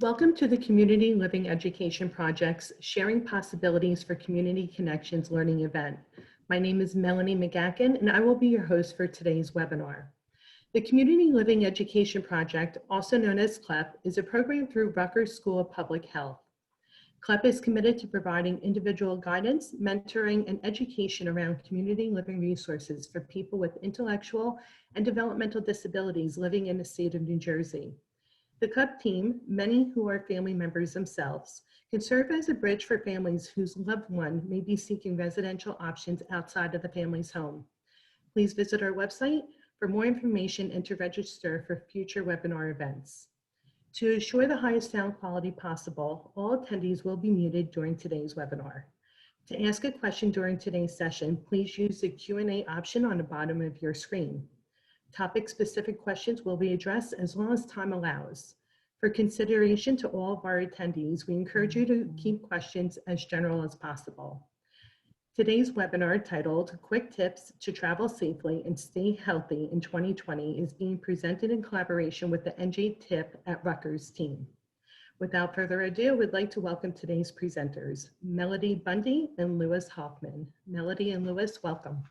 Welcome to the Community Living Education Project's Sharing Possibilities for Community Connections learning event. My name is Melanie McGackin, and I will be your host for today's webinar. The Community Living Education Project, also known as CLEP, is a program through Rutgers School of Public Health. CLEP is committed to providing individual guidance, mentoring, and education around community living resources for people with intellectual and developmental disabilities living in the state of New Jersey. The CLEP team, many who are family members themselves, can serve as a bridge for families whose loved one may be seeking residential options outside of the family's home. Please visit our website for more information and to register for future webinar events. To ensure the highest sound quality possible, all attendees will be muted during today's webinar. To ask a question during today's session, please use the Q&A option on the bottom of your screen. Topic-specific questions will be addressed as long as time allows. For consideration to all of our attendees, we encourage you to keep questions as general as possible. Today's webinar, titled Quick Tips to Travel Safely and Stay Healthy in 2020, is being presented in collaboration with the NJTIP at Rutgers team. Without further ado, we'd like to welcome today's presenters, Melody Bundy and Lewis Hoffman. Melody and Lewis, welcome.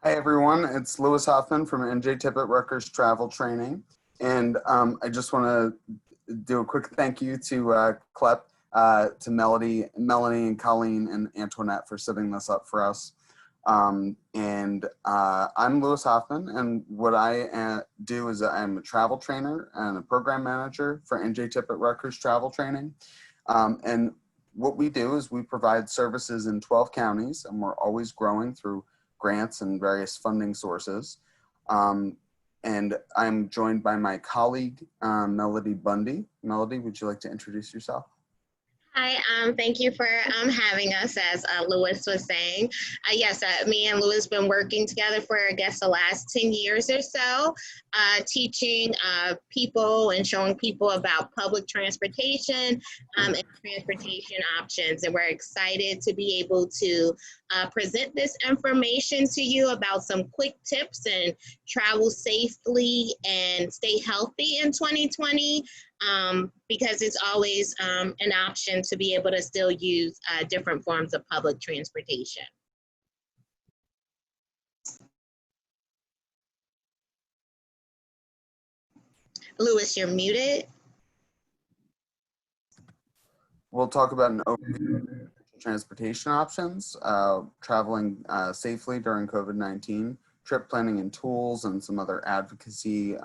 Hi everyone, it's Lewis Hoffman from NJTIP at Rutgers Travel Training. And I just want to do a quick thank you to CLEP, to Melanie and Colleen and Antoinette for setting this up for us. I'm Lewis Hoffman, and what I do is I'm a travel trainer and a program manager for NJTIP at Rutgers Travel Training. And what we do is we provide services in 12 counties, and we're always growing through grants and various funding sources. And I'm joined by my colleague, Melody Bundy. Melody, would you like to introduce yourself? Hi, thank you for having us, as Lewis was saying. Yes, me and Lewis been working together for, I guess, the last 10 years or so, teaching people and showing people about public transportation and transportation options. And we're excited to be able to present this information to you about some quick tips and travel safely and stay healthy in 2020. Because it's always an option to be able to still use different forms of public transportation. Lewis, you're muted. We'll talk about an overview of transportation options, traveling safely during COVID-19, trip planning and tools, and some other advocacy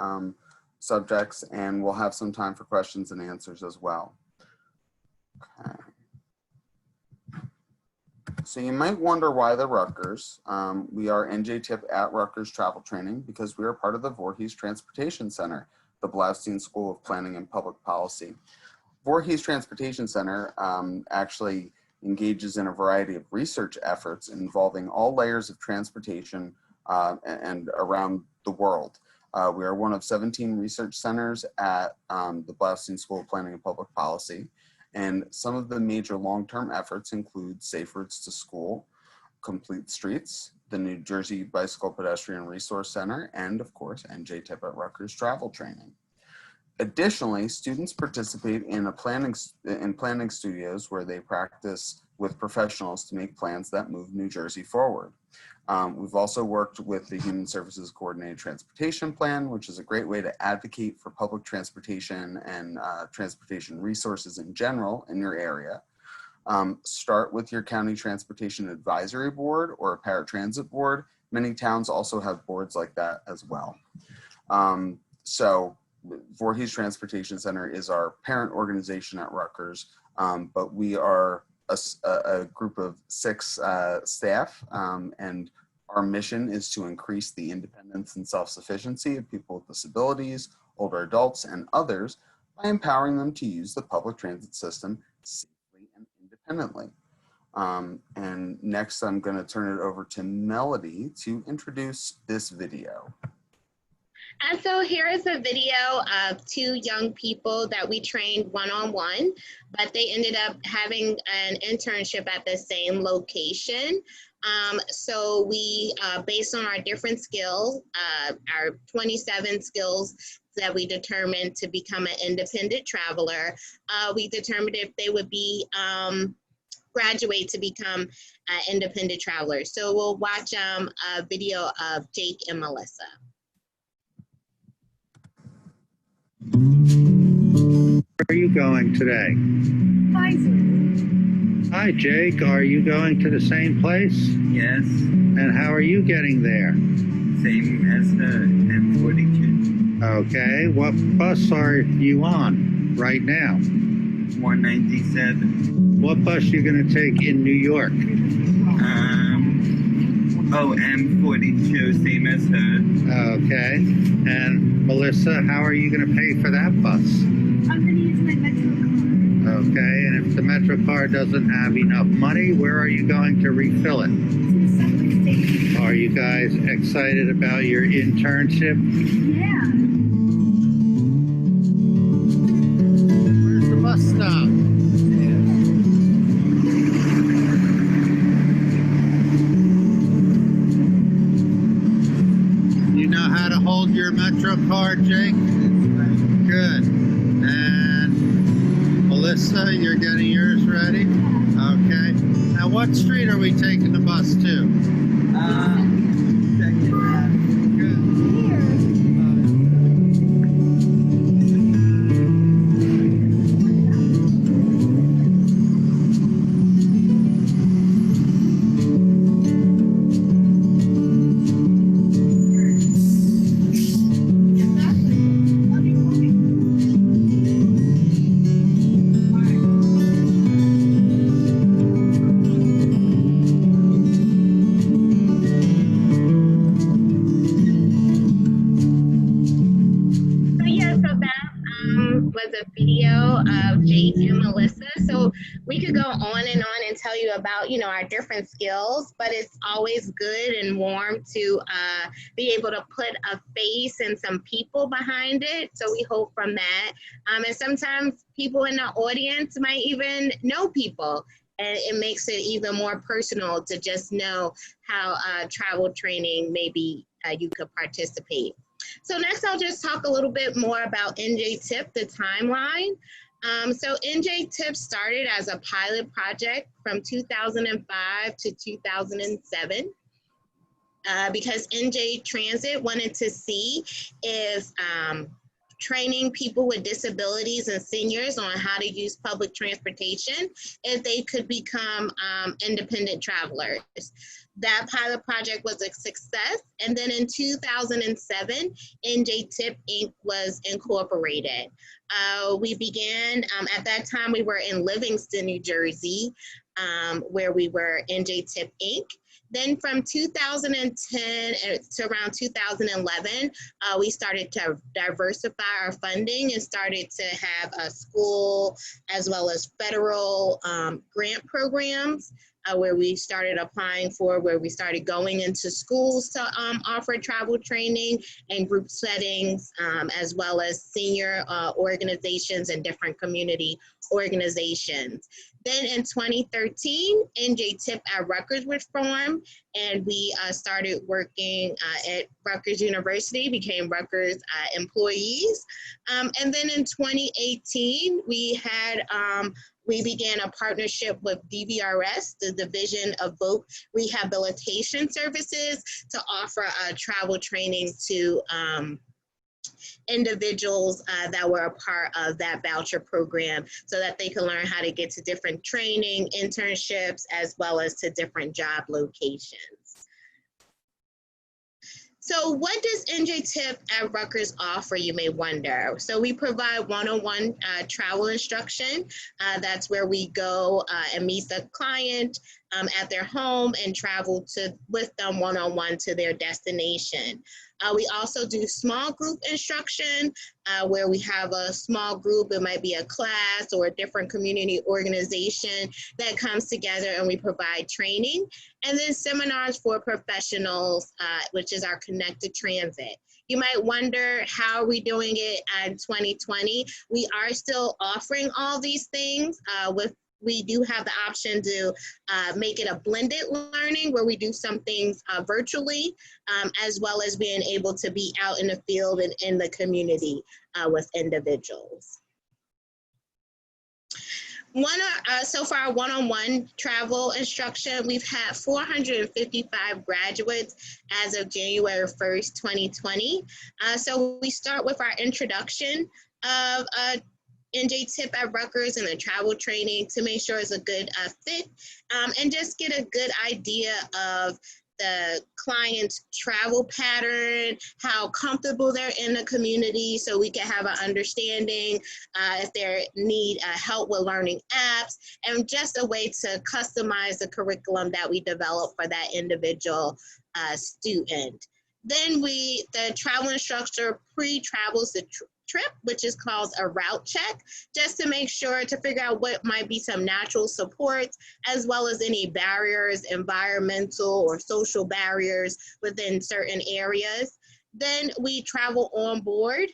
subjects, and we'll have some time for questions and answers as well. Okay. So you might wonder why the Rutgers. We are NJTIP at Rutgers Travel Training because we are part of the VOORHEES Transportation Center, the Blaustein School of Planning and Public Policy. VOORHEES Transportation Center actually engages in a variety of research efforts involving all layers of transportation and around the world. We are one of 17 research centers at the Blaustein School of Planning and Public Policy. And some of the major long-term efforts include Safe Routes to School, Complete Streets, the New Jersey Bicycle Pedestrian Resource Center, and of course, NJTIP at Rutgers Travel Training. Additionally, students participate in planning studios where they practice with professionals to make plans that move New Jersey forward. We've also worked with the Human Services Coordinated Transportation Plan, which is a great way to advocate for public transportation and transportation resources in general in your area. Start with your County Transportation Advisory Board or a PARATRANSIT board. Many towns also have boards like that as well. So VOORHEES Transportation Center is our parent organization at Rutgers, but we are a group of 6 staff, and our mission is to increase the independence and self-sufficiency of people with disabilities, older adults, and others by empowering them to use the public transit system safely and independently. And next, I'm going to turn it over to Melody to introduce this video. And so here is a video of 2 young people that we trained one-on-one, but they ended up having an internship at the same location. So we, based on our different skills, our 27 skills that we determined to become an independent traveler, we determined if they would be graduate to become independent travelers. So we'll watch a video of Jake and Melissa. Where are you going today? Hi, Jake. Are you going to the same place? Yes, And how are you getting there? same as the M42. Okay. What bus are you on right now? 197. What bus are you going to take in New York? M42, same as her. Okay. And Melissa, how are you going to pay for that bus? I'm going to use my Metro card. Okay. And if the Metro card doesn't have enough money, where are you going to refill it? To the subway station. Are you guys excited about your internship? Yeah. Where's the bus stop? You know how to hold your Metro card, Jake? Good. And Melissa, you're getting yours ready? Okay. Now, what street are we taking the bus to? Good. Was a video of Jake and Melissa. So we could go on and tell you about, you know, our different skills, but it's always good and warm to be able to put a face and some people behind it. So we hope from that. And sometimes people in the audience might even know people, and it makes it even more personal to just know how travel training maybe you could participate. So next, I'll just talk a little bit more about NJTIP, the timeline. So NJTIP started as a pilot project from 2005 to 2007 because NJ Transit wanted to see if training people with disabilities and seniors on how to use public transportation, if they could become independent travelers. That pilot project was a success. And then in 2007, NJTIP Inc. was incorporated. We began, at that time we were in Livingston, New Jersey, where we were NJTIP Inc. Then from 2010 to around 2011, we started to diversify our funding and started to have a school as well as federal grant programs where we started applying for, where we started going into schools to offer travel training and group settings, as well as senior organizations and different community organizations. Then in 2013, NJTIP at Rutgers was formed, and we started working at Rutgers University, became Rutgers employees. And then in 2018, we began a partnership with DVRS, the Division of Voc Rehabilitation Services, to offer travel training to individuals that were a part of that voucher program so that they can learn how to get to different training, internships, as well as to different job locations. So what does NJTIP at Rutgers offer, you may wonder? So we provide one-on-one travel instruction. That's where we go and meet the client at their home and travel with them one-on-one to their destination. We also do small group instruction where we have a small group. It might be a class or a different community organization that comes together and we provide training. And then seminars for professionals, which is our connected transit. You might wonder, how are we doing it in 2020? We are still offering all these things with we do have the option to make it a blended learning where we do some things virtually, as well as being able to be out in the field and in the community with individuals. So far, one-on-one travel instruction, we've had 455 graduates as of January 1st, 2020. So we start with our introduction of NJTIP at Rutgers and the travel training to make sure it's a good fit, and just get a good idea of the client's travel pattern, how comfortable they're in the community, so we can have an understanding if they need help with learning apps, and just a way to customize the curriculum that we develop for that individual student. Then the travel instructor pre-travels the trip, which is called a route check, just to make sure to figure out what might be some natural supports, as well as any barriers, environmental or social barriers within certain areas. Then we travel on board,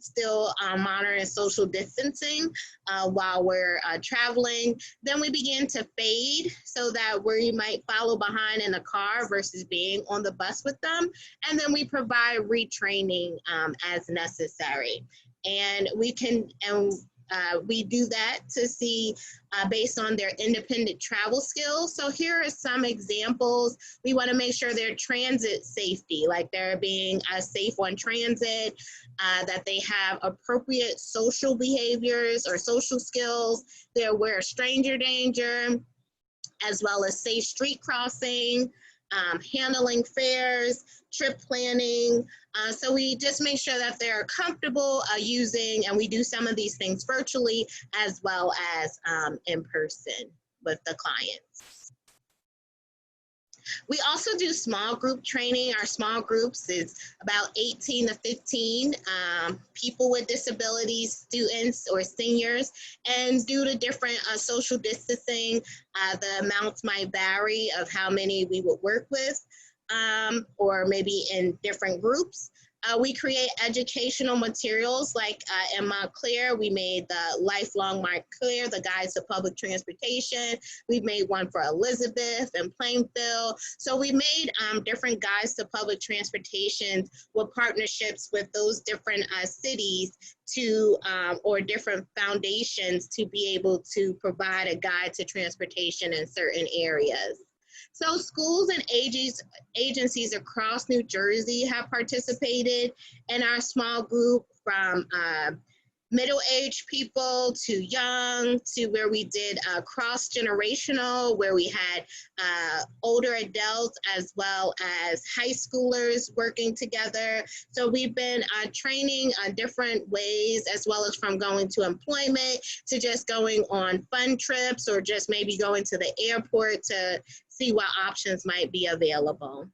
still monitoring social distancing while we're traveling. Then we begin to fade so that we might follow behind in the car versus being on the bus with them. And then we provide retraining as necessary. And we do that to see based on their independent travel skills. So here are some examples. We want to make sure their transit safety, like they're being safe on transit, that they have appropriate social behaviors or social skills, they're aware of stranger danger, as well as safe street crossing, handling fares, trip planning. So we just make sure that they're comfortable using, and we do some of these things virtually as well as in person with the clients. We also do small group training. Our small groups is about 18 to 15 people with disabilities, students or seniors, and due to different social distancing, the amounts might vary of how many we would work with, or maybe in different groups. We create educational materials like in Montclair, we made the Lifelong Montclair, the Guides to Public Transportation. We've made one for Elizabeth and Plainfield. So we made different guides to public transportation with partnerships with those different cities to, or different foundations to be able to provide a guide to transportation in certain areas. So schools and agencies across New Jersey have participated in our small group, from middle-aged people to young, to where we did cross-generational, where we had older adults as well as high schoolers working together. So we've been training different ways, as well as from going to employment to just going on fun trips, or just maybe going to the airport to see what options might be available.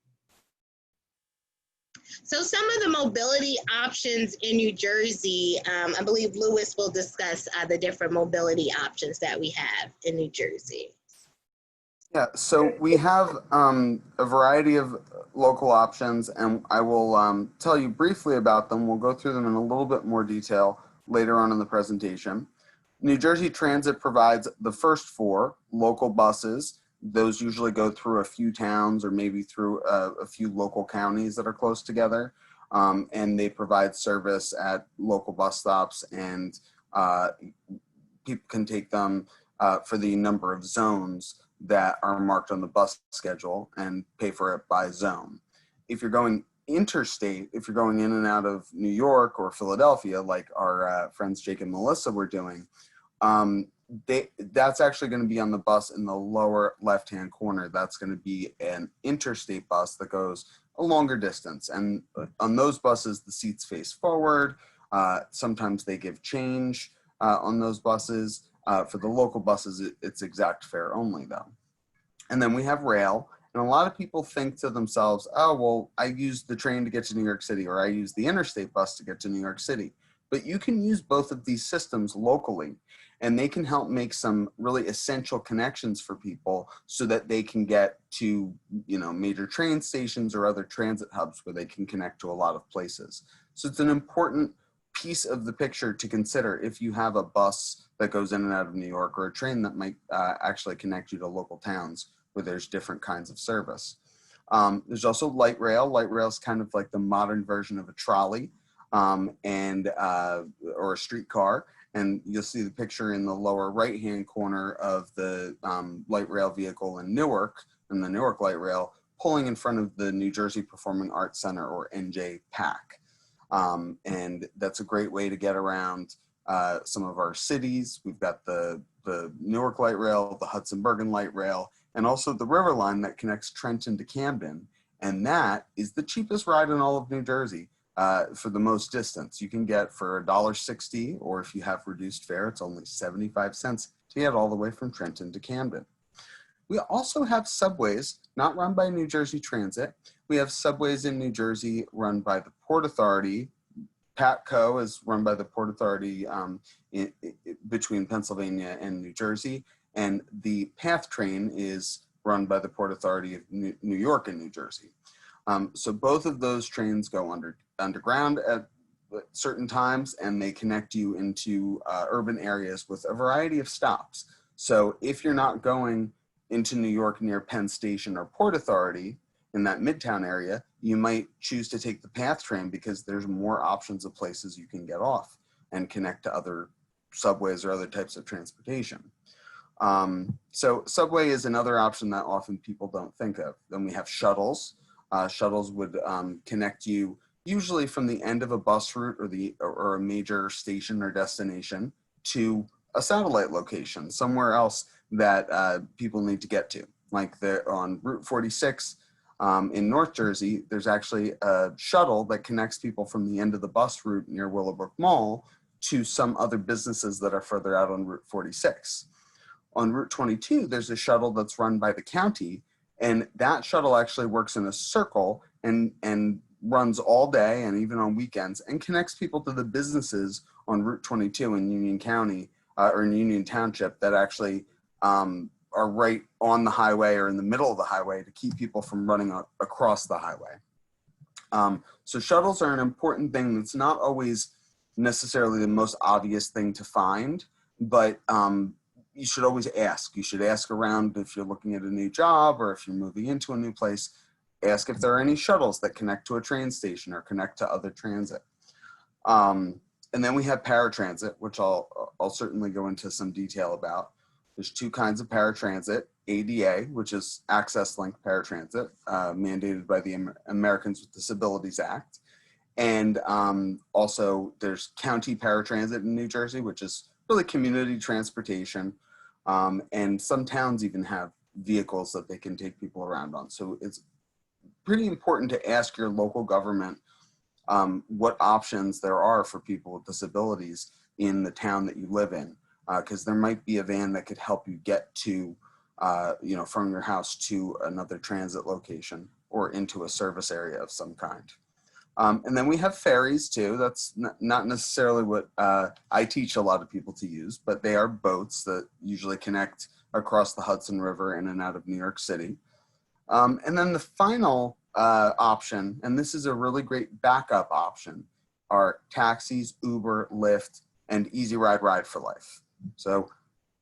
So some of the mobility options in New Jersey, I believe Lewis will discuss the different mobility options that we have in New Jersey. Yeah, so we have a variety of local options, and I will tell you briefly about them. We'll go through them in a little bit more detail later on in the presentation. New Jersey Transit provides the first 4 local buses. Those usually go through a few towns or maybe through a few local counties that are close together. And they provide service at local bus stops, and people can take them for the number of zones that are marked on the bus schedule and pay for it by zone. If you're going interstate, if you're going in and out of New York or Philadelphia, like our friends Jake and Melissa were doing, that's actually going to be on the bus in the lower left-hand corner. That's going to be an interstate bus that goes a longer distance. And on those buses, the seats face forward. Sometimes they give change on those buses. For the local buses, it's exact fare only though. And then we have rail. And a lot of people think to themselves, oh, well, I use the train to get to New York City, or I use the interstate bus to get to New York City. But you can use both of these systems locally, and they can help make some really essential connections for people so that they can get to, you know, major train stations or other transit hubs where they can connect to a lot of places. So it's an important piece of the picture to consider if you have a bus that goes in and out of New York, or a train that might actually connect you to local towns where there's different kinds of service. There's also light rail. Light rail is kind of like the modern version of a trolley or a streetcar. And you'll see the picture in the lower right-hand corner of the light rail vehicle in Newark, and the Newark light rail, pulling in front of the New Jersey Performing Arts Center, or NJTIP. And that's a great way to get around some of our cities. We've got the Newark light rail, the Hudson Bergen light rail, and also the River Line that connects Trenton to Camden. And that is the cheapest ride in all of New Jersey for the most distance. You can get for $1.60, or if you have reduced fare, it's only 75 cents to get all the way from Trenton to Camden. We also have subways not run by New Jersey Transit. We have subways in New Jersey run by the Port Authority. PATCO is run by the Port Authority between Pennsylvania and New Jersey. And the PATH train is run by the Port Authority of New York and New Jersey. So both of those trains go underground at certain times, and they connect you into urban areas with a variety of stops. So if you're not going into New York near Penn Station or Port Authority in that Midtown area, you might choose to take the PATH train because there's more options of places you can get off and connect to other subways or other types of transportation. So subway is another option that often people don't think of. Then we have shuttles. Shuttles would connect you usually from the end of a bus route or a major station or destination to a satellite location, somewhere else that people need to get to. Like on Route 46 in North Jersey, there's actually a shuttle that connects people from the end of the bus route near Willowbrook Mall to some other businesses that are further out on Route 46. On Route 22, there's a shuttle that's run by the county, and that shuttle actually works in a circle and runs all day and even on weekends, and connects people to the businesses on Route 22 in Union County or in Union Township that actually are right on the highway or in the middle of the highway to keep people from running across the highway. So shuttles are an important thing that's not always necessarily the most obvious thing to find, but you should always ask. You should ask around if you're looking at a new job or if you're moving into a new place. Ask if there are any shuttles that connect to a train station or connect to other transit. And then we have paratransit, which I'll certainly go into some detail about. There's two kinds of paratransit: ADA, which is access-linked paratransit, mandated by the Americans with Disabilities Act. And also there's county paratransit in New Jersey, which is really community transportation. And some towns even have vehicles that they can take people around on. So it's pretty important to ask your local government what options there are for people with disabilities in the town that you live in, because there might be a van that could help you get to, from your house to another transit location or into a service area of some kind. And then we have ferries too. That's not necessarily what I teach a lot of people to use, but they are boats that usually connect across the Hudson River in and out of New York City. And then the final option, and this is a really great backup option, are taxis, Uber, Lyft, and Easy Ride for Life. So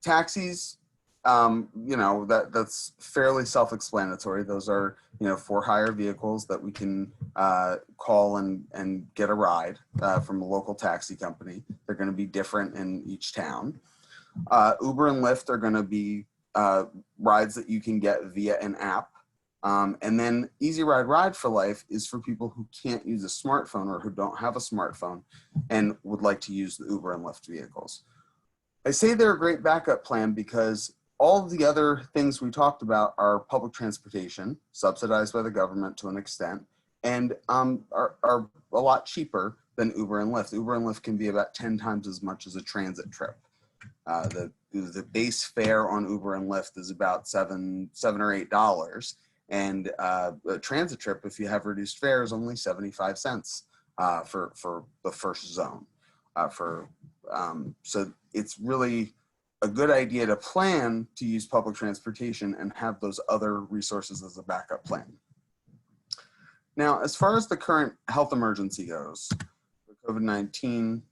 taxis, that's fairly self-explanatory. Those are, for hire vehicles that we can call and get a ride from a local taxi company. They're going to be different in each town. Uber and Lyft are going to be rides that you can get via an app. And then Easy Ride for Life is for people who can't use a smartphone or who don't have a smartphone and would like to use the Uber and Lyft vehicles. I say they're a great backup plan because all of the other things we talked about are public transportation, subsidized by the government to an extent, and are a lot cheaper than Uber and Lyft. Uber and Lyft can be about 10 times as much as a transit trip. The base fare on Uber and Lyft is about $7 or $8. And a transit trip, if you have reduced fare, is only 75 cents for the first zone. So it's really a good idea to plan to use public transportation and have those other resources as a backup plan. Now, as far as the current health emergency goes, the COVID-19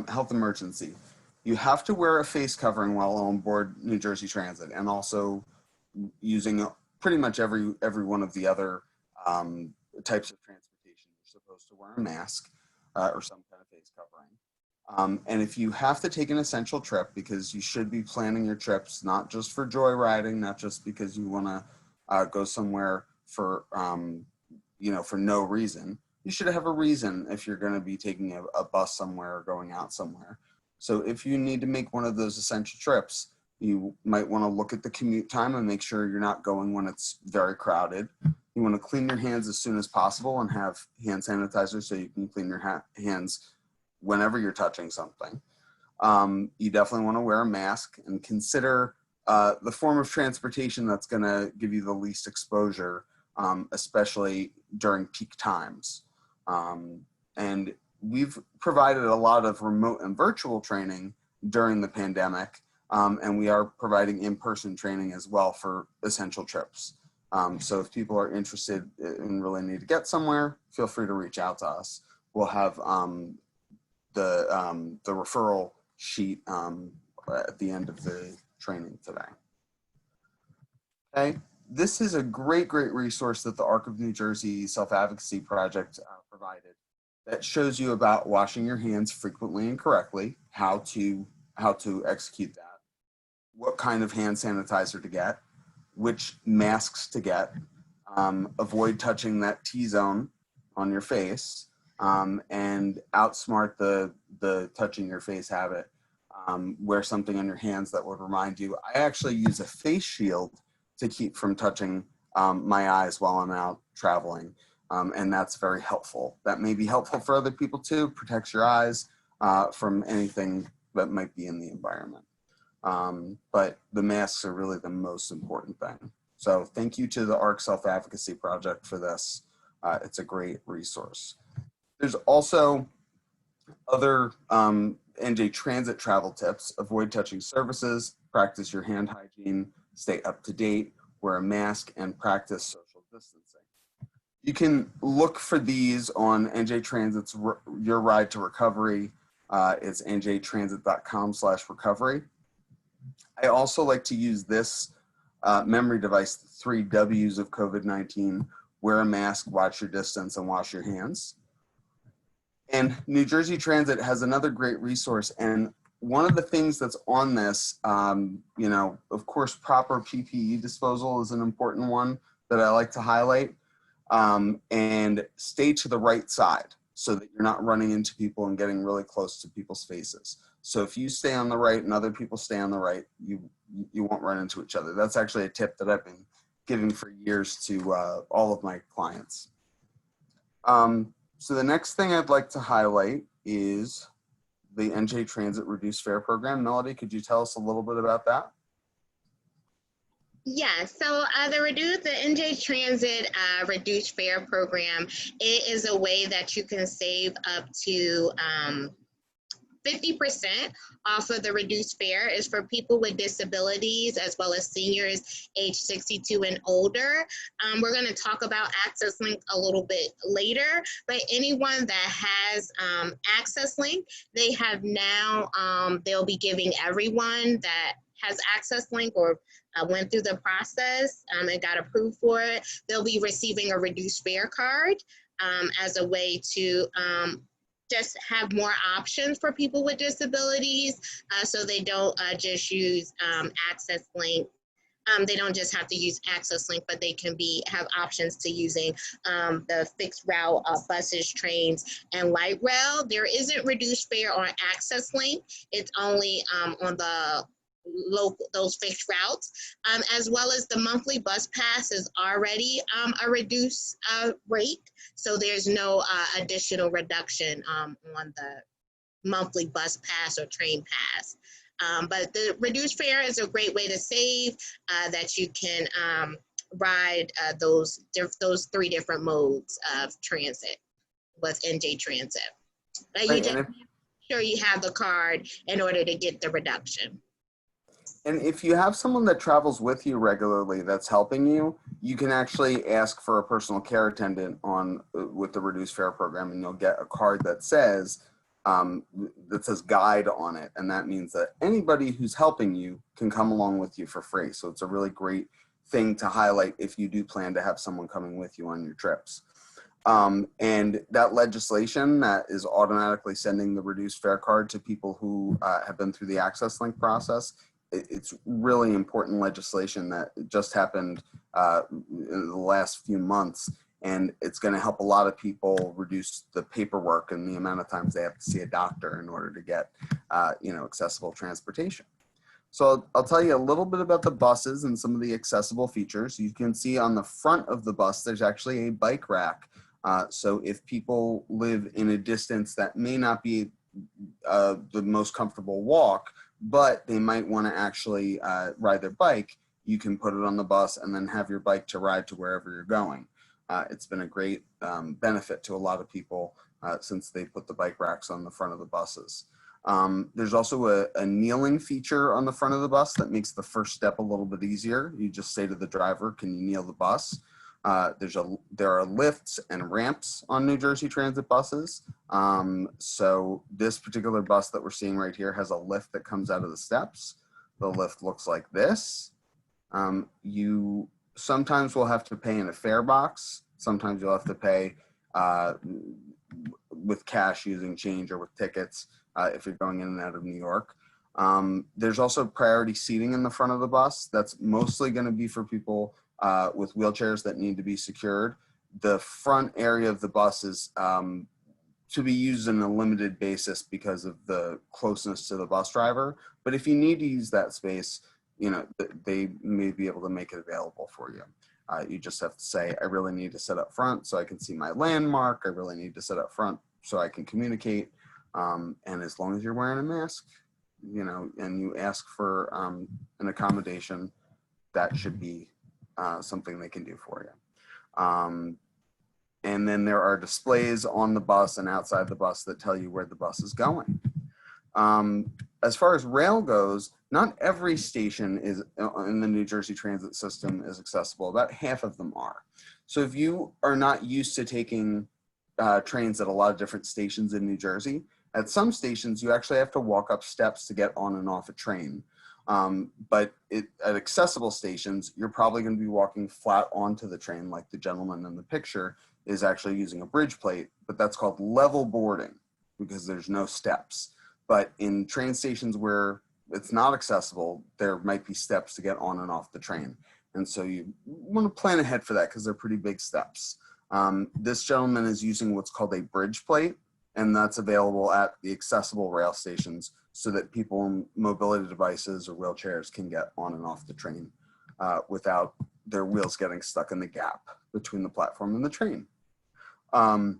health emergency. You have to wear a face covering while on board New Jersey Transit, and also using pretty much every one of the other types of transportation. You're supposed to wear a mask or some kind of face covering. And if you have to take an essential trip, because you should be planning your trips not just for joyriding, not just because you want to go somewhere for for no reason. You should have a reason if you're going to be taking a bus somewhere or going out somewhere. So if you need to make one of those essential trips, you might want to look at the commute time and make sure you're not going when it's very crowded. You want to clean your hands as soon as possible and have hand sanitizer so you can clean your hands whenever you're touching something. You definitely want to wear a mask and consider the form of transportation that's going to give you the least exposure, especially during peak times. And we've provided a lot of remote and virtual training during the pandemic, and we are providing in-person training as well for essential trips. So if people are interested and really need to get somewhere, feel free to reach out to us. We'll have the referral sheet at the end of the training today. Okay, this is a great resource that the ARC of New Jersey Self-Advocacy Project provided that shows you about washing your hands frequently and correctly, how to execute that, what kind of hand sanitizer to get, which masks to get, avoid touching that T-zone on your face, and outsmart the touching your face habit. Wear something on your hands that would remind you. I actually use a face shield to keep from touching my eyes while I'm out traveling. And that's very helpful. That may be helpful for other people too, protects your eyes from anything that might be in the environment. But the masks are really the most important thing. So thank you to the ARC Self-Advocacy Project for this. It's a great resource. There's also other NJ Transit travel tips. Avoid touching surfaces, practice your hand hygiene, stay up to date, wear a mask, and practice social distancing. You can look for these on NJ Transit's Your Ride to Recovery. It's njtransit.com/recovery. I also like to use this memory device, the 3 W's of COVID-19, wear a mask, watch your distance, and wash your hands. And New Jersey Transit has another great resource. And one of the things that's on this, of course, proper PPE disposal is an important one that I like to highlight. And stay to the right side so that you're not running into people and getting really close to people's faces. So if you stay on the right and other people stay on the right, you won't run into each other. That's actually a tip that I've been giving for years to all of my clients. So the next thing I'd like to highlight is the NJ Transit Reduced Fare Program. Melody, could you tell us a little bit about that? Yeah, so the NJ Transit Reduced Fare Program, it is a way that you can save up to 50% off of the reduced fare. Is for people with disabilities as well as seniors age 62 and older. We're going to talk about Access Link a little bit later, but anyone that has Access Link, they have now, they'll be giving everyone that has Access Link or went through the process and got approved for it, they'll be receiving a reduced fare card as a way to just have more options for people with disabilities, so they don't just use Access Link. They don't just have to use Access Link, but they can have options to using the fixed route buses, trains, and light rail. There isn't reduced fare on Access Link. It's only on the local, those fixed routes, as well as the monthly bus pass is already a reduced rate. So there's no additional reduction on the monthly bus pass or train pass. But the reduced fare is a great way to save that you can ride those 3 different modes of transit with NJ Transit. But you just make sure you have the card in order to get the reduction. And if you have someone that travels with you regularly that's helping you, you can actually ask for a personal care attendant on with the reduced fare program, and you'll get a card that says guide on it. And that means that anybody who's helping you can come along with you for free. So it's a really great thing to highlight if you do plan to have someone coming with you on your trips. And that legislation that is automatically sending the reduced fare card to people who have been through the Access Link process, it's really important legislation that just happened in the last few months, and it's going to help a lot of people reduce the paperwork and the amount of times they have to see a doctor in order to get accessible transportation. So I'll tell you a little bit about the buses and some of the accessible features. You can see on the front of the bus, there's actually a bike rack. So if people live in a distance that may not be the most comfortable walk, but they might want to actually ride their bike, you can put it on the bus and then have your bike to ride to wherever you're going. It's been a great benefit to a lot of people since they put the bike racks on the front of the buses. There's also a kneeling feature on the front of the bus that makes the first step a little bit easier. You just say to the driver, can you kneel the bus? There are lifts and ramps on New Jersey Transit buses. So this particular bus that we're seeing right here has a lift that comes out of the steps. The lift looks like this. You sometimes will have to pay in a fare box. Sometimes you'll have to pay with cash using change or with tickets if you're going in and out of New York. There's also priority seating in the front of the bus. That's mostly going to be for people with wheelchairs that need to be secured. The front area of the bus is to be used on a limited basis because of the closeness to the bus driver. But if you need to use that space, they may be able to make it available for you. You just have to say, I really need to sit up front so I can see my landmark. I really need to sit up front so I can communicate. And as long as you're wearing a mask, and you ask for an accommodation, that should be something they can do for you. And then there are displays on the bus and outside the bus that tell you where the bus is going. As far as rail goes, not every station is in the New Jersey Transit system is accessible. About half of them are. So if you are not used to taking trains at a lot of different stations in New Jersey, at some stations you actually have to walk up steps to get on and off a train. But at accessible stations, you're probably going to be walking flat onto the train, like the gentleman in the picture is actually using a bridge plate, but that's called level boarding because there's no steps. But in train stations where it's not accessible, there might be steps to get on and off the train. And so you want to plan ahead for that because they're pretty big steps. This gentleman is using what's called a bridge plate, and that's available at the accessible rail stations so that people in mobility devices or wheelchairs can get on and off the train without their wheels getting stuck in the gap between the platform and the train. Okay,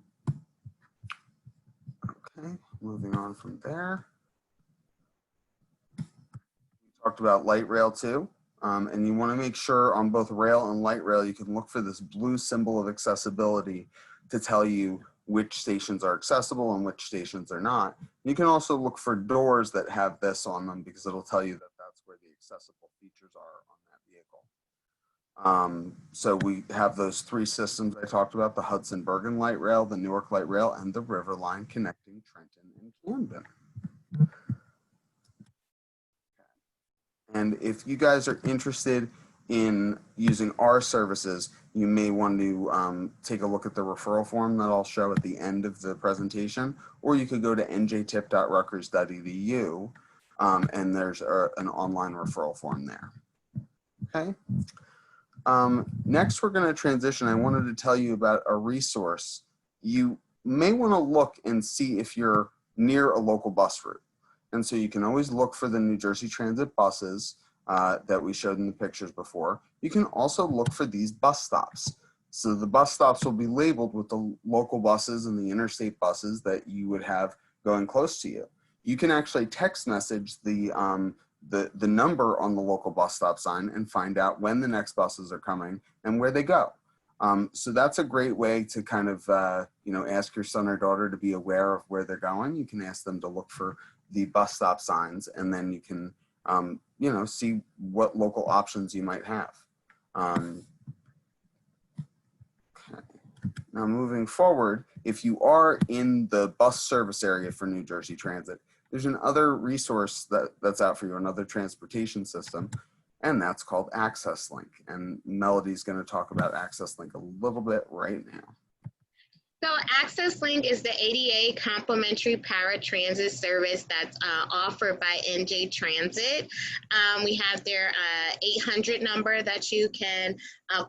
moving on from there. We talked about light rail too, and you want to make sure on both rail and light rail you can look for this blue symbol of accessibility to tell you which stations are accessible and which stations are not. You can also look for doors that have this on them because it'll tell you that that's where the accessible features are on that vehicle. So we have those three systems I talked about, the Hudson-Bergen Light Rail, the Newark Light Rail, and the River Line connecting Trenton and Camden. And if you guys are interested in using our services, you may want to take a look at the referral form that I'll show at the end of the presentation, or you could go to njtip.rutgers.edu and there's an online referral form there. Okay. Next, we're going to transition. I wanted to tell you about a resource. You may want to look and see if you're near a local bus route. And so you can always look for the New Jersey Transit buses that we showed in the pictures before. You can also look for these bus stops. So the bus stops will be labeled with the local buses and the interstate buses that you would have going close to you. You can actually text message the number on the local bus stop sign and find out when the next buses are coming and where they go. So that's a great way to kind of, ask your son or daughter to be aware of where they're going. You can ask them to look for the bus stop signs, and then you can you know, see what local options you might have. Okay. Now moving forward, if you are in the bus service area for New Jersey Transit, there's another resource that's out for you, another transportation system, and that's called Access Link. And Melody's going to talk about Access Link a little bit right now. So Access Link is the ADA complimentary paratransit service that's offered by NJ Transit. We have their 800 number that you can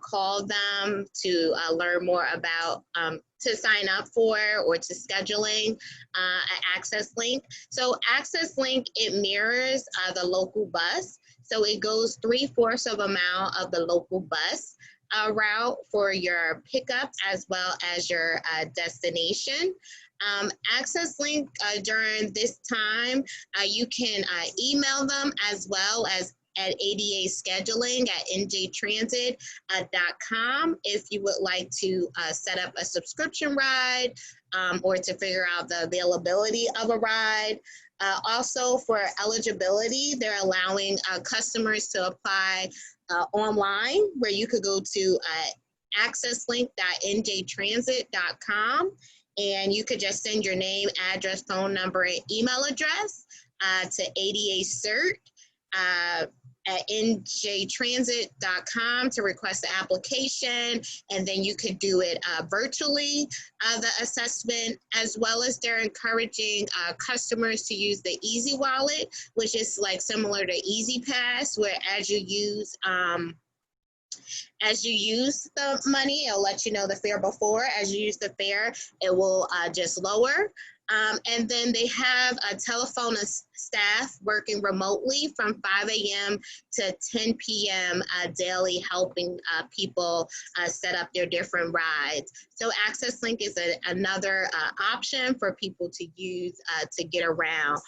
call them to learn more about, to sign up for or to scheduling Access Link. So Access Link, it mirrors the local bus. So it goes 3/4 of a mile of the local bus route for your pickup as well as your destination. Access Link during this time, you can email them as well as at ADA scheduling at njtransit.com if you would like to set up a subscription ride or to figure out the availability of a ride. Also for eligibility, they're allowing customers to apply online, where you could go to accesslink.njtransit.com and you could just send your name, address, phone number, and email address to ADA CERT at njtransit.com to request the application, and then you could do it virtually, the assessment, as well as they're encouraging customers to use the Easy Wallet, which is like similar to Easy Pass, where as you use the money, it'll let you know the fare before. As you use the fare, it will just lower. And then they have a telephone staff working remotely from 5 a.m. to 10 p.m. Daily, helping people set up their different rides. So Access Link is another option for people to use to get around.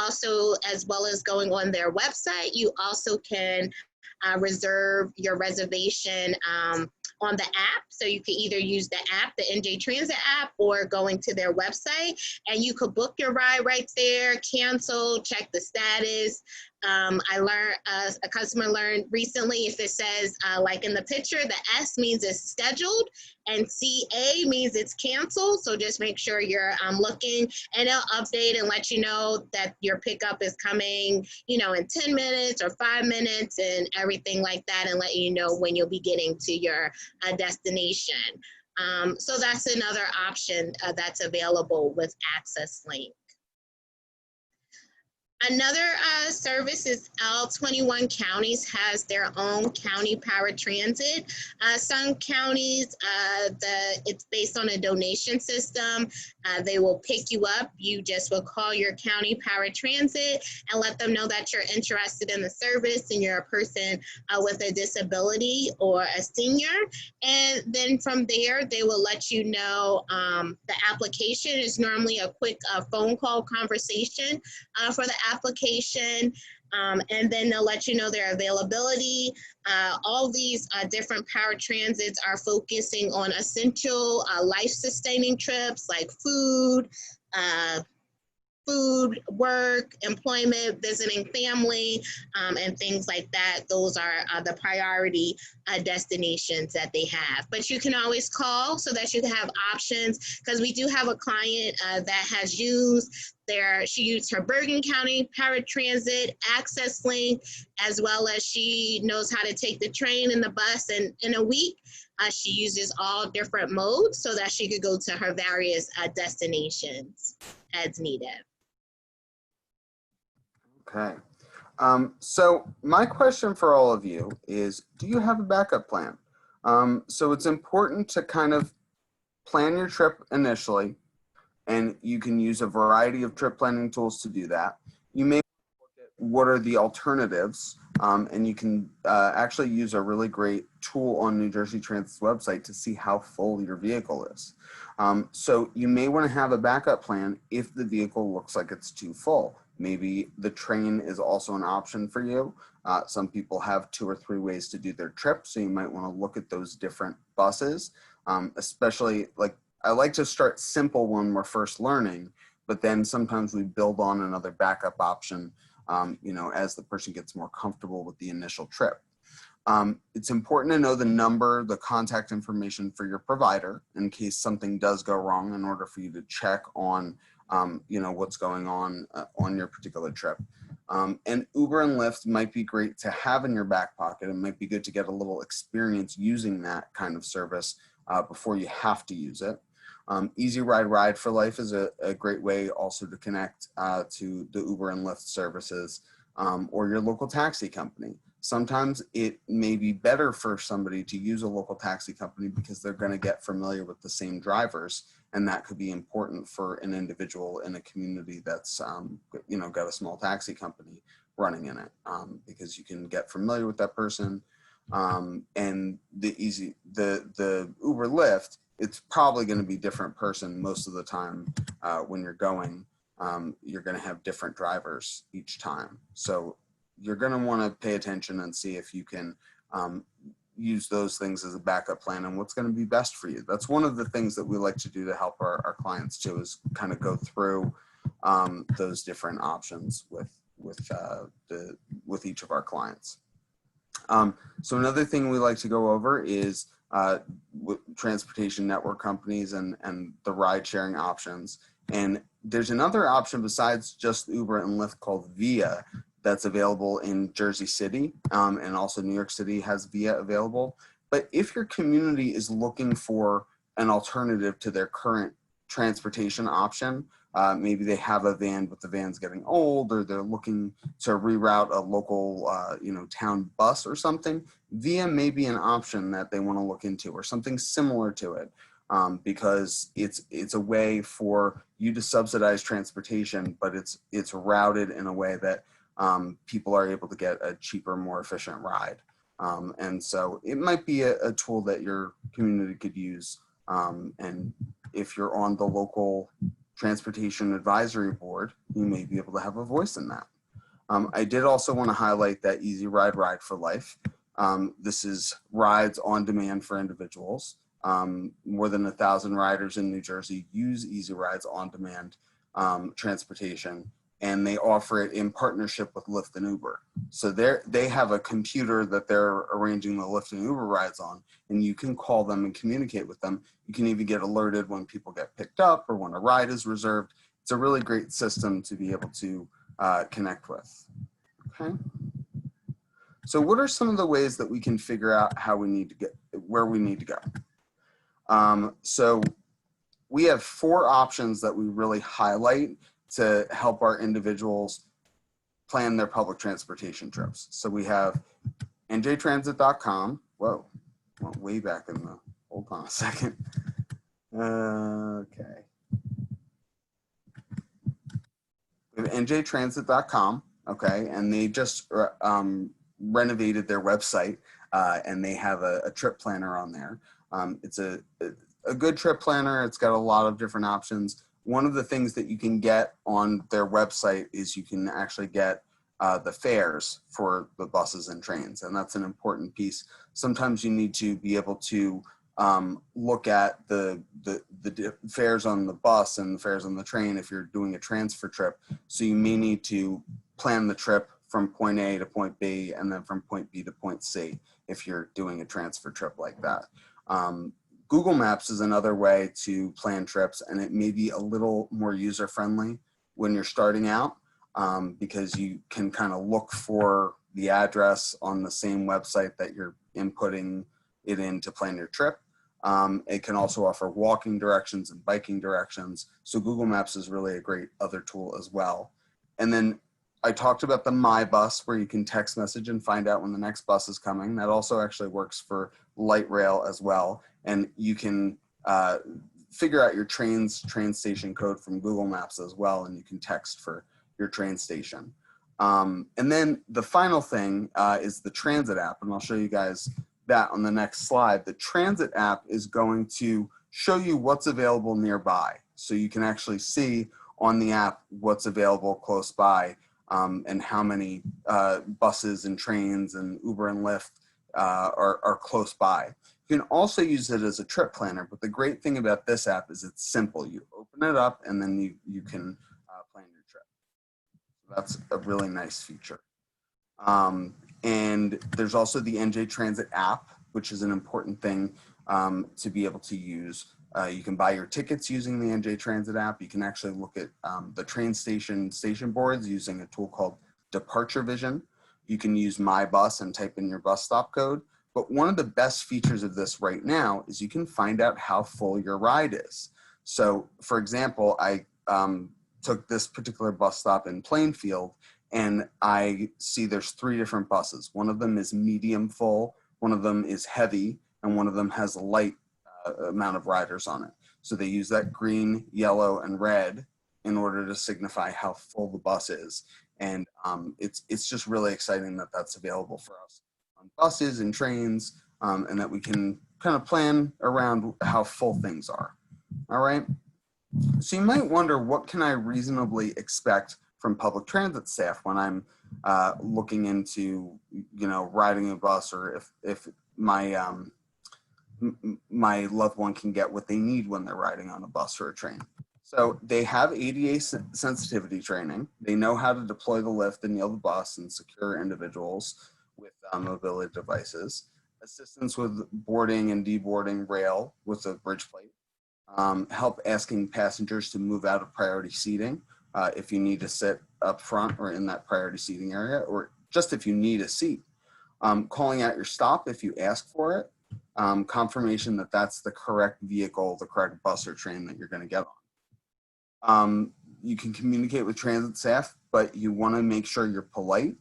Also, as well as going on their website, you also can reserve your reservation on the app. So you can either use the app, the NJ Transit app, or going to their website, and you could book your ride right there, cancel, check the status. I learned, a customer learned recently, if it says, like in the picture, the S means it's scheduled and CA means it's canceled. So just make sure you're looking, and it'll update and let you know that your pickup is coming, you know, in 10 minutes or 5 minutes and everything like that, and let you know when you'll be getting to your destination. So that's another option that's available with Access Link. Another service is all 21 counties has their own county paratransit. Some counties, it's based on a donation system. They will pick you up. You just will call your county paratransit and let them know that you're interested in the service and you're a person with a disability or a senior. And then from there, they will let you know the application is normally a quick phone call conversation for the application, and then they'll let you know their availability. All these different paratransits are focusing on essential life-sustaining trips like food, work, employment, visiting family, and things like that. Those are the priority destinations that they have. But you can always call so that you can have options, because we do have a client that has used she used her Bergen County paratransit, Access Link, as well as she knows how to take the train and the bus, and in a week, she uses all different modes so that she could go to her various destinations as needed. Okay. So my question for all of you is, do you have a backup plan? So it's important to kind of plan your trip initially, and you can use a variety of trip planning tools to do that. You may look at what are the alternatives, and you can actually use a really great tool on New Jersey Transit's website to see how full your vehicle is. So you may want to have a backup plan if the vehicle looks like it's too full. Maybe the train is also an option for you. Some people have 2 or 3 ways to do their trip, so you might want to look at those different buses, especially like I like to start simple when we're first learning, but then sometimes we build on another backup option you know, as the person gets more comfortable with the initial trip. It's important to know the contact information for your provider in case something does go wrong, in order for you to check on, you know, what's going on your particular trip. And Uber and Lyft might be great to have in your back pocket. It might be good to get a little experience using that kind of service before you have to use it. Easy Ride for Life is a great way also to connect to the Uber and Lyft services, or your local taxi company. Sometimes it may be better for somebody to use a local taxi company because they're going to get familiar with the same drivers, and that could be important for an individual in a community that's you know, got a small taxi company running in it, because you can get familiar with that person. And the Uber Lyft, it's probably going to be different person most of the time. When you're going, you're going to have different drivers each time, so you're going to want to pay attention and see if you can use those things as a backup plan and what's going to be best for you. That's one of the things that we like to do to help our clients too, is kind of go through those different options with each of our clients. So another thing we like to go over is with transportation network companies and the ride sharing options. And there's another option besides just Uber and Lyft called VIA that's available in Jersey City, and also New York City has VIA available. But if your community is looking for an alternative to their current transportation option, maybe they have a van, but the van's getting old, or they're looking to reroute a local, you know, town bus or something, VIA may be an option that they want to look into, or something similar to it, because it's a way for you to subsidize transportation, but it's routed in a way that people are able to get a cheaper, more efficient ride. And so it might be a tool that your community could use. And if you're on the local transportation advisory board, you may be able to have a voice in that. I did also want to highlight that Easy Ride for Life. This is rides on demand for individuals. More than 1,000 riders in New Jersey use Easy Rides on demand transportation, and they offer it in partnership with Lyft and Uber. So they have a computer that they're arranging the Lyft and Uber rides on, and you can call them and communicate with them. You can even get alerted when people get picked up or when a ride is reserved. It's a really great system to be able to connect with. Okay. So what are some of the ways that we can figure out how we need to get, where we need to go? So we have 4 options that we really highlight to help our individuals plan their public transportation trips. So we have njtransit.com. Whoa, went way back in the, hold on a second. Okay. We have njtransit.com, okay, and they just renovated their website, and they have a trip planner on there. It's a good trip planner. It's got a lot of different options. One of the things that you can get on their website is you can actually get the fares for the buses and trains, and that's an important piece. Sometimes you need to be able to look at the fares on the bus and the fares on the train if you're doing a transfer trip. So you may need to plan the trip from point A to point B, and then from point B to point C if you're doing a transfer trip like that. Google Maps is another way to plan trips, and it may be a little more user-friendly when you're starting out, because you can kind of look for the address on the same website that you're inputting it in to plan your trip. It can also offer walking directions and biking directions. So Google Maps is really a great other tool as well. And then I talked about the MYBUS, where you can text message and find out when the next bus is coming. That also actually works for light rail as well. And you can figure out your train station code from Google Maps as well, and you can text for your train station. And then the final thing is the transit app, and I'll show you guys that on the next slide. The transit app is going to show you what's available nearby. So you can actually see on the app what's available close by, and how many buses and trains and Uber and Lyft are close by. You can also use it as a trip planner, but the great thing about this app is it's simple. You open it up and then you can plan your trip. That's a really nice feature. And there's also the NJ Transit app, which is an important thing to be able to use. You can buy your tickets using the NJ Transit app. You can actually look at the train station boards using a tool called Departure Vision. You can use MYBUS and type in your bus stop code. But one of the best features of this right now is you can find out how full your ride is. So for example, I took this particular bus stop in Plainfield, and I see there's 3 different buses. One of them is medium full, one of them is heavy, and one of them has a light amount of riders on it. So they use that green, yellow, and red in order to signify how full the bus is. And it's just really exciting that that's available for us on buses and trains, and that we can kind of plan around how full things are. All right. So you might wonder, what can I reasonably expect from public transit staff when I'm looking into, riding a bus, or if my my loved one can get what they need when they're riding on a bus or a train. So they have ADA sensitivity training. They know how to deploy the lift and kneel the bus and secure individuals with mobility devices. Assistance with boarding and deboarding rail with a bridge plate. Help asking passengers to move out of priority seating if you need to sit up front or in that priority seating area, or just if you need a seat. Calling out your stop if you ask for it. Confirmation that that's the correct vehicle, the correct bus or train that you're going to get on. You can communicate with transit staff, but you want to make sure you're polite.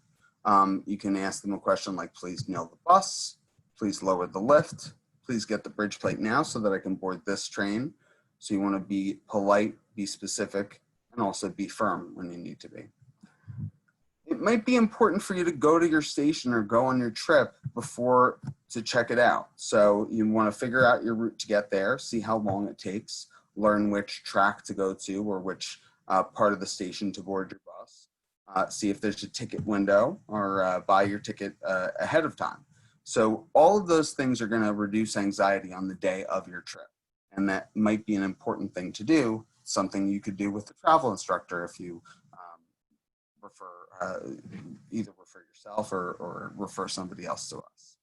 You can ask them a question like, please kneel the bus, please lower the lift, please get the bridge plate now so that I can board this train. So you want to be polite, be specific, and also be firm when you need to be. It might be important for you to go to your station or go on your trip before to check it out. So you want to figure out your route to get there, see how long it takes, learn which track to go to or which part of the station to board your bus, see if there's a ticket window, or buy your ticket ahead of time. So all of those things are going to reduce anxiety on the day of your trip. And that might be an important thing to do, something you could do with the travel instructor if you either refer yourself or refer somebody else to us.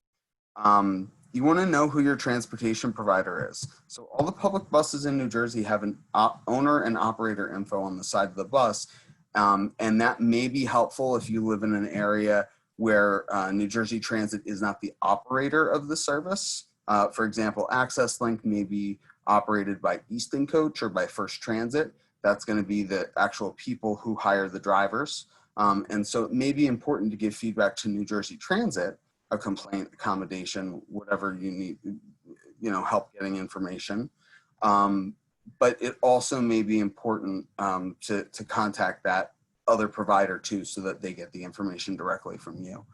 You want to know who your transportation provider is. So all the public buses in New Jersey have an owner and operator info on the side of the bus. And that may be helpful if you live in an area where New Jersey Transit is not the operator of the service. For example, Access Link may be operated by Easton Coach or by First Transit. That's going to be the actual people who hire the drivers. And so it may be important to give feedback to New Jersey Transit, a complaint, accommodation, whatever you need, help getting information. But it also may be important to contact that other provider too, so that they get the information directly from you.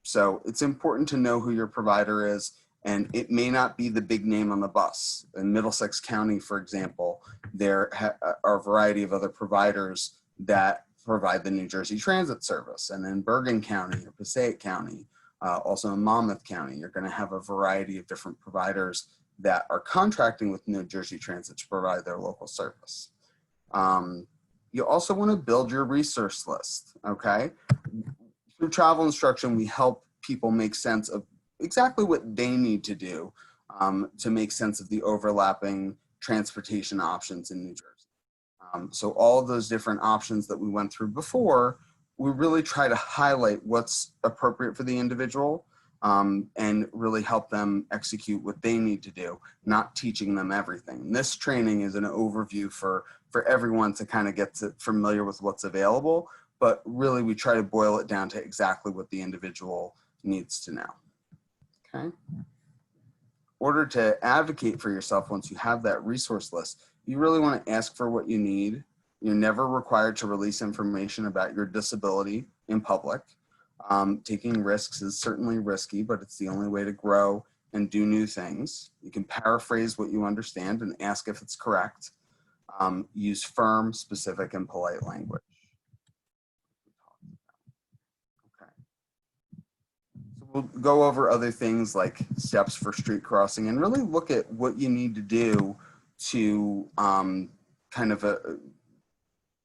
So it's important to know who your provider is, and it may not be the big name on the bus. In Middlesex County, for example, there are a variety of other providers that provide the New Jersey Transit service. And in Bergen County or Passaic County, also in Monmouth County, you're going to have a variety of different providers that are contracting with New Jersey Transit to provide their local service. You also want to build your resource list, okay? Through travel instruction, we help people make sense of exactly what they need to do to make sense of the overlapping transportation options in New Jersey. So all of those different options that we went through before, we really try to highlight what's appropriate for the individual and really help them execute what they need to do, not teaching them everything. And this training is an overview for everyone to kind of get familiar with what's available, but really we try to boil it down to exactly what the individual needs to know, okay? In order to advocate for yourself, once you have that resource list, you really want to ask for what you need. You're never required to release information about your disability in public. Taking risks is certainly risky, but it's the only way to grow and do new things. You can paraphrase what you understand and ask if it's correct. Use firm, specific, and polite language. Okay. So we'll go over other things like steps for street crossing and really look at what you need to do to kind of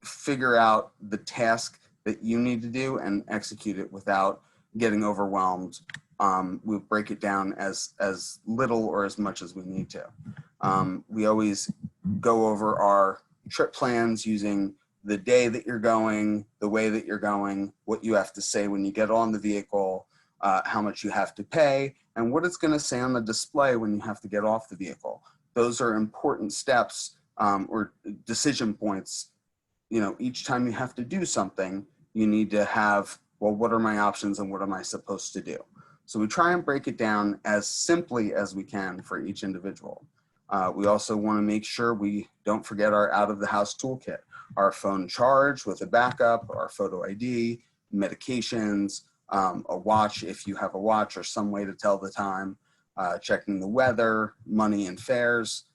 figure out the task that you need to do and execute it without getting overwhelmed. We'll break it down as little or as much as we need to. We always go over our trip plans using the day that you're going, the way that you're going, what you have to say when you get on the vehicle, how much you have to pay, and what it's going to say on the display when you have to get off the vehicle. Those are important steps or decision points. You know, each time you have to do something, you need to have, well, what are my options and what am I supposed to do? So we try and break it down as simply as we can for each individual. We also want to make sure we don't forget our out-of-the-house toolkit, our phone charge with a backup, our photo ID, medications, a watch if you have a watch or some way to tell the time, checking the weather, money and fares,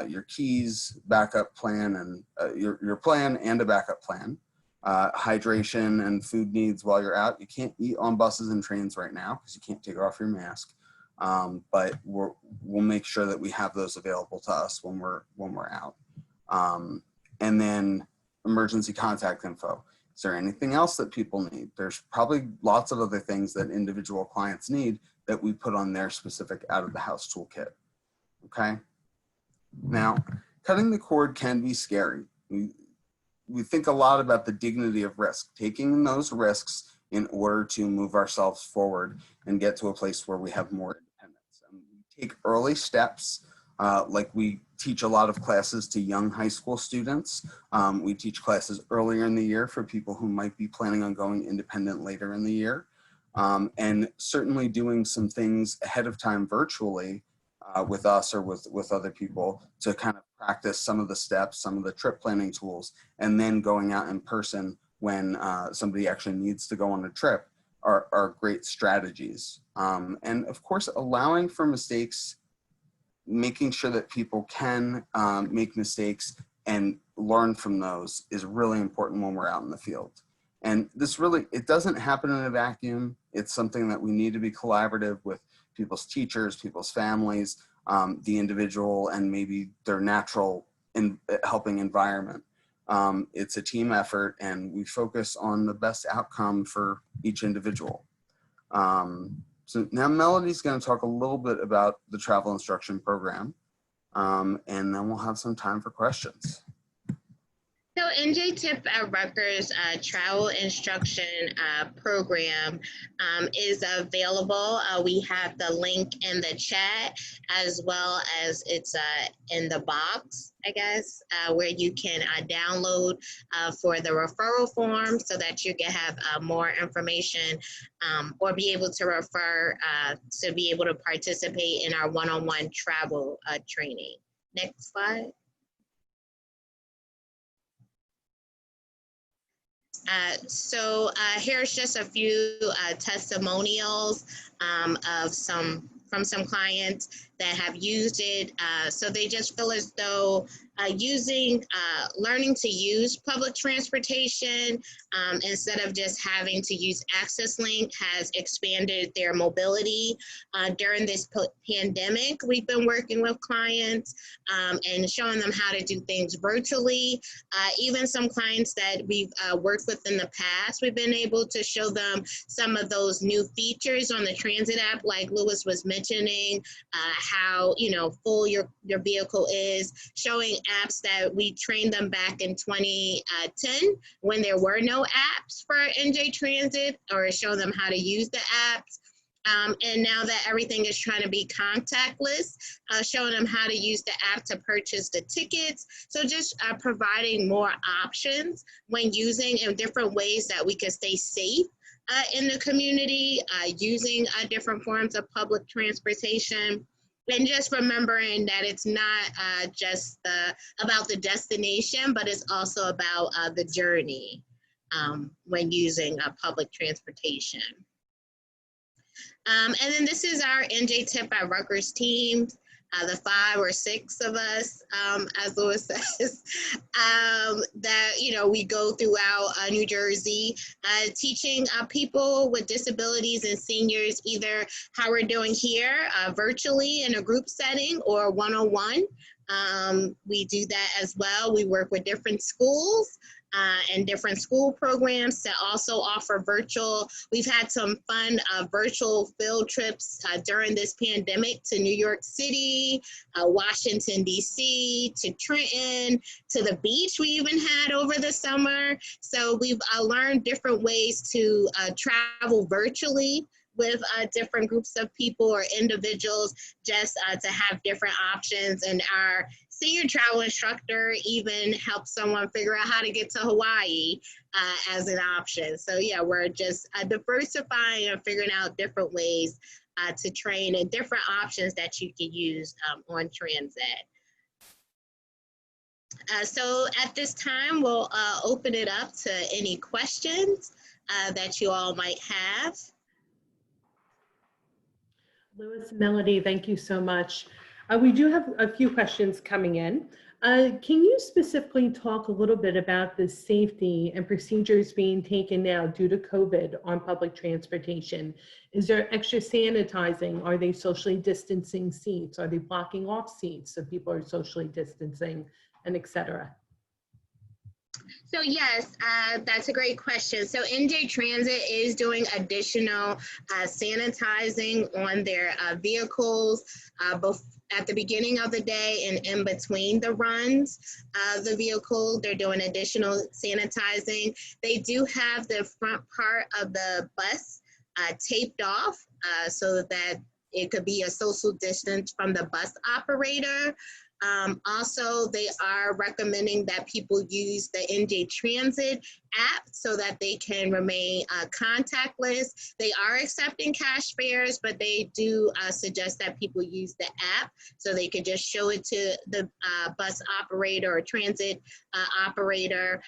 your keys, backup plan, and your plan and a backup plan. Hydration and food needs while you're out. You can't eat on buses and trains right now because you can't take off your mask. But we'll make sure that we have those available to us when we're out. And then emergency contact info. Is there anything else that people need? There's probably lots of other things that individual clients need that we put on their specific out-of-the-house toolkit. Okay. Now, cutting the cord can be scary. We think a lot about the dignity of risk, taking those risks in order to move ourselves forward and get to a place where we have more independence. And we take early steps, like we teach a lot of classes to young high school students. We teach classes earlier in the year for people who might be planning on going independent later in the year. And certainly doing some things ahead of time virtually with us or with other people to kind of practice some of the steps, some of the trip planning tools, and then going out in person when somebody actually needs to go on a trip are great strategies. And of course, allowing for mistakes, making sure that people can make mistakes and learn from those is really important when we're out in the field. And this really, it doesn't happen in a vacuum. It's something that we need to be collaborative with people's teachers, people's families, the individual, and maybe their natural helping environment. It's a team effort, and we focus on the best outcome for each individual. So now Melody's going to talk a little bit about the travel instruction program, and then we'll have some time for questions. So NJTIP at Rutgers travel instruction program is available. We have the link in the chat, as well as it's in the box, I guess, where you can download for the referral form so that you can have more information or be able to refer to be able to participate in our one-on-one travel training. Next slide. So here's just a few testimonials from some clients that have used it. So they just feel as though learning to use public transportation instead of just having to use Access Link has expanded their mobility. During this pandemic, we've been working with clients and showing them how to do things virtually. Even some clients that we've worked with in the past, we've been able to show them some of those new features on the transit app, like Lewis was mentioning, how full your vehicle is, showing apps that we trained them back in 2010 when there were no apps for NJ Transit, or show them how to use the apps. And now that everything is trying to be contactless, showing them how to use the app to purchase the tickets. So just providing more options when using in different ways that we can stay safe in the community, using different forms of public transportation. And just remembering that it's not just about the destination, but it's also about the journey when using public transportation. And then this is our NJTIP at Rutgers team, the 5 or 6 of us, as Lewis says, that we go throughout New Jersey, teaching people with disabilities and seniors either how we're doing here virtually in a group setting or one-on-one. We do that as well. We work with different schools and different school programs to also offer virtual. We've had some fun virtual field trips during this pandemic to New York City, Washington, D.C., to Trenton, to the beach we even had over the summer. So we've learned different ways to travel virtually with different groups of people or individuals, just to have different options. And our senior travel instructor even helps someone figure out how to get to Hawaii as an option. So yeah, we're just diversifying and figuring out different ways to train and different options that you can use on transit. So at this time, we'll open it up to any questions that you all might have. Louis, Melody, thank you so much. We do have a few questions coming in. Can you specifically talk a little bit about the safety and procedures being taken now due to COVID on public transportation? Is there extra sanitizing? Are they socially distancing seats? Are they blocking off seats so people are socially distancing, and et cetera? So yes, that's a great question. So NJ Transit is doing additional sanitizing on their vehicles at the beginning of the day and in between the runs of the vehicle. They're doing additional sanitizing. They do have the front part of the bus taped off so that it could be a social distance from the bus operator. Also, they are recommending that people use the NJ Transit app so that they can remain contactless. They are accepting cash fares, but they do suggest that people use the app so they could just show it to the bus operator or transit operator.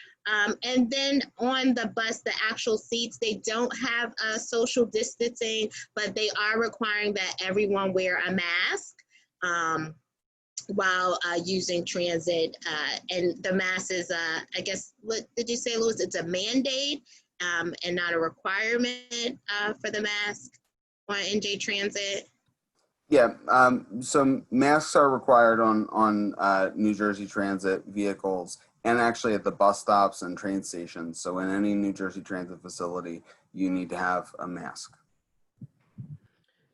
And then on the bus, the actual seats, they don't have social distancing, but they are requiring that everyone wear a mask while using transit. And the mask is, I guess, what did you say, Louis? It's a mandate and not a requirement for the mask on NJ Transit. Yeah, so masks are required on New Jersey Transit vehicles and actually at the bus stops and train stations. So in any New Jersey Transit facility, you need to have a mask.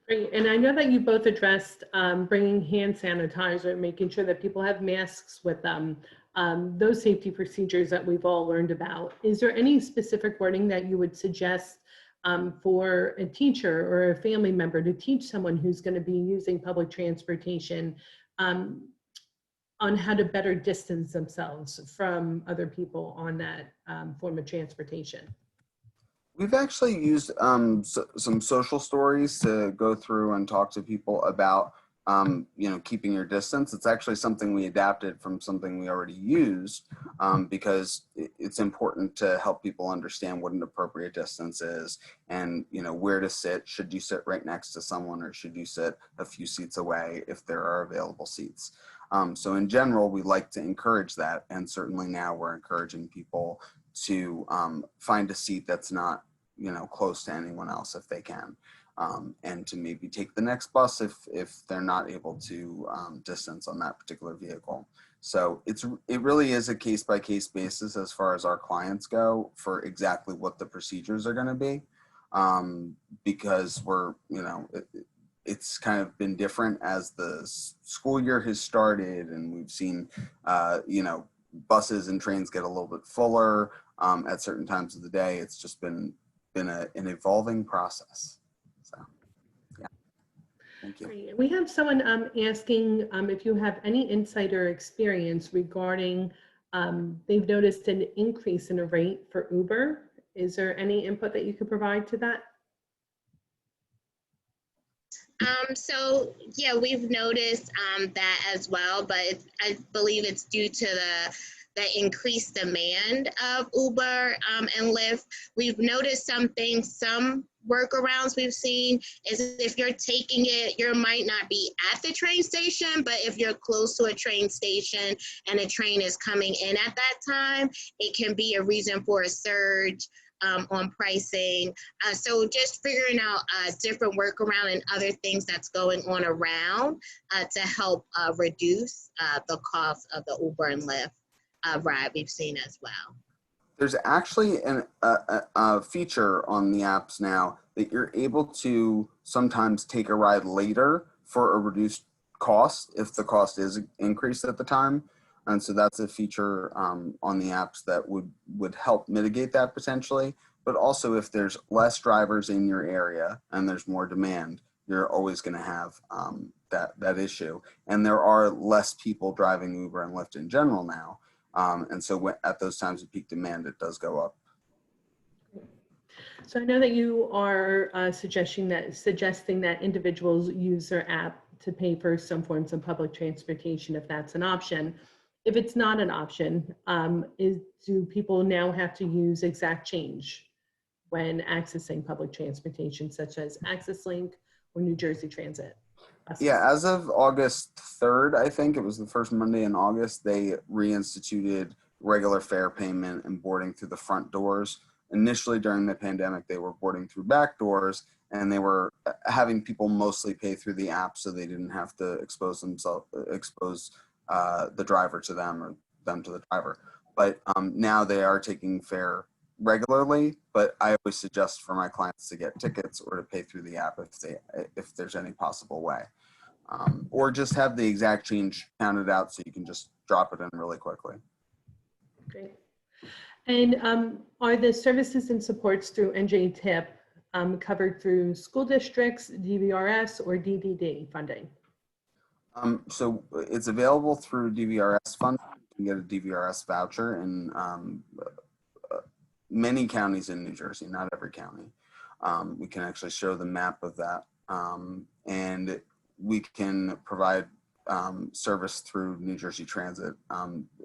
Great. And I know that you both addressed bringing hand sanitizer, making sure that people have masks with them, those safety procedures that we've all learned about. Is there any specific wording that you would suggest for a teacher or a family member to teach someone who's going to be using public transportation on how to better distance themselves from other people on that form of transportation? We've actually used some social stories to go through and talk to people about, keeping your distance. It's actually something we adapted from something we already used because it's important to help people understand what an appropriate distance is and, where to sit. Should you sit right next to someone or should you sit a few seats away if there are available seats? So in general, we like to encourage that. And certainly now we're encouraging people to find a seat that's not, close to anyone else if they can, and to maybe take the next bus if they're not able to distance on that particular vehicle. So it really is a case-by-case basis as far as our clients go for exactly what the procedures are going to be, because it's kind of been different as the school year has started, and we've seen, buses and trains get a little bit fuller at certain times of the day. It's just been an evolving process. So, yeah, thank you. Great. We have someone asking if you have any insight or experience regarding, they've noticed an increase in a rate for Uber. Is there any input that you could provide to that? So yeah, we've noticed that as well, but I believe it's due to the increased demand of Uber and Lyft. We've noticed some workarounds we've seen is if you're taking it, you might not be at the train station, but if you're close to a train station and a train is coming in at that time, it can be a reason for a surge on pricing. So just figuring out different workaround and other things that's going on around to help reduce the cost of the Uber and Lyft ride we've seen as well. There's actually a feature on the apps now that you're able to sometimes take a ride later for a reduced cost if the cost is increased at the time. And so that's a feature on the apps that would help mitigate that potentially. But also if there's less drivers in your area and there's more demand, you're always going to have that issue. And there are less people driving Uber and Lyft in general now. And so at those times of peak demand, it does go up. So I know that you are suggesting that individuals use their app to pay for some forms of public transportation if that's an option. If it's not an option, do people now have to use exact change when accessing public transportation, such as Access Link or New Jersey Transit? Yeah, as of August 3rd, I think it was the first Monday in August, they reinstituted regular fare payment and boarding through the front doors. Initially during the pandemic, they were boarding through back doors, and they were having people mostly pay through the app so they didn't have to expose the driver to them or them to the driver. But now they are taking fare regularly, but I always suggest for my clients to get tickets or to pay through the app if there's any possible way. Or just have the exact change counted out so you can just drop it in really quickly. Great. And are the services and supports through NJTIP covered through school districts, DVRS, or DDD funding? So it's available through DVRS funding. You can get a DVRS voucher in many counties in New Jersey, not every county. We can actually show the map of that. And we can provide service through New Jersey Transit.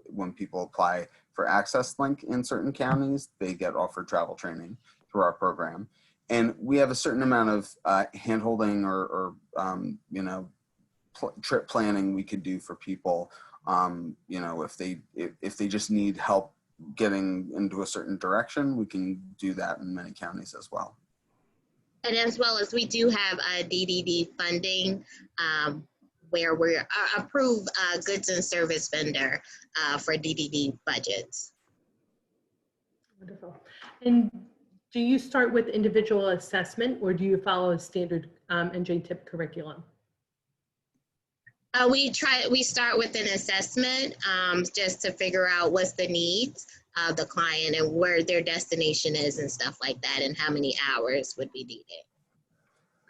When people apply for Access Link in certain counties, they get offered travel training through our program. And we have a certain amount of hand-holding or trip planning we could do for people. If they just need help getting into a certain direction, we can do that in many counties as well. And as well as we do have DDD funding where we're approved goods and service vendor for DDD budgets. Wonderful. And do you start with individual assessment or do you follow a standard NJTIP curriculum? We start with an assessment just to figure out what's the needs of the client and where their destination is and stuff like that and how many hours would be needed.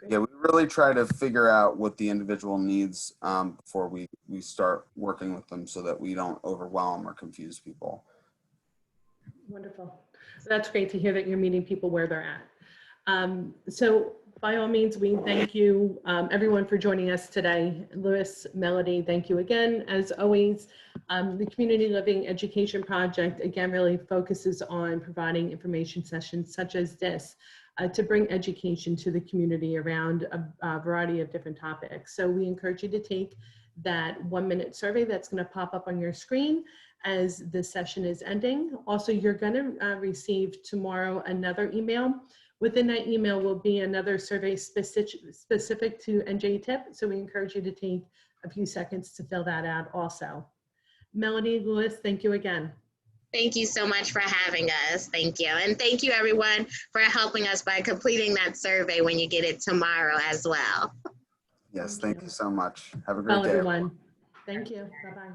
Yeah, we really try to figure out what the individual needs before we start working with them so that we don't overwhelm or confuse people. Wonderful. That's great to hear that you're meeting people where they're at. So by all means, we thank you everyone for joining us today. Louis, Melody, thank you again. As always, the Community Living Education Project, again, really focuses on providing information sessions such as this to bring education to the community around a variety of different topics. So we encourage you to take that 1-minute survey that's going to pop up on your screen as the session is ending. Also, you're going to receive tomorrow another email. Within that email will be another survey specific to NJTIP. So we encourage you to take a few seconds to fill that out also. Melody, Louis, thank you again. Thank you so much for having us. Thank you. And thank you everyone for helping us by completing that survey when you get it tomorrow as well. Yes, thank you so much. Have a great day. Everyone. Thank you. Bye-bye.